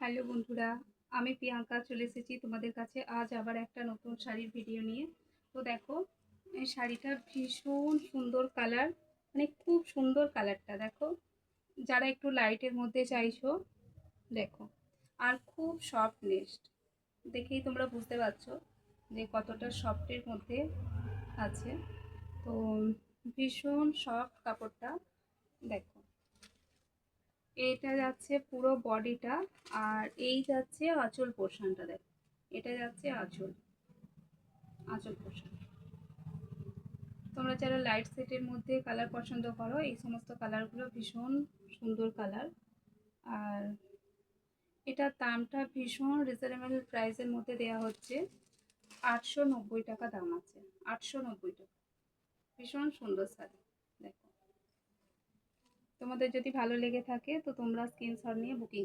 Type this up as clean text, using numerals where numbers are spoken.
Hello বন্ধুরা, আমি প্রিয়াঙ্কা চলে এসেছি তোমাদের কাছে আজ আবার একটা নতুন শাড়ির ভিডিও নিয়ে। তো দেখো, এই শাড়িটা ভীষণ সুন্দর কালার, মানে খুব সুন্দর কালারটা দেখো। যারা একটু লাইটের মধ্যে চাইছো দেখো, আর খুব সফট নেস্ট, দেখেই তোমরা বুঝতে পারছো যে কতটা সফটের মধ্যে আছে। তো ভীষণ সফট কাপড়টা দেখো। এটা যাচ্ছে পুরো বডিটা, আর এই যাচ্ছে আঁচল পোর্শনটা দেখো। এটা যাচ্ছে আঁচল আঁচল পোর্শন। তোমরা যারা লাইট সেটের মধ্যে কালার পছন্দ করো, এই সমস্ত কালারগুলো ভীষণ সুন্দর কালার। আর এটার দামটা ভীষণ রিজনেবল প্রাইসের মধ্যে দেওয়া হচ্ছে। 890 টাকা দাম আছে, 890 টাকা। ভীষণ সুন্দর শাড়ি দেখো। তোমাদের যদি ভালো লেগে থাকে তো তোমরা স্ক্রিনশট নিয়ে বুকিং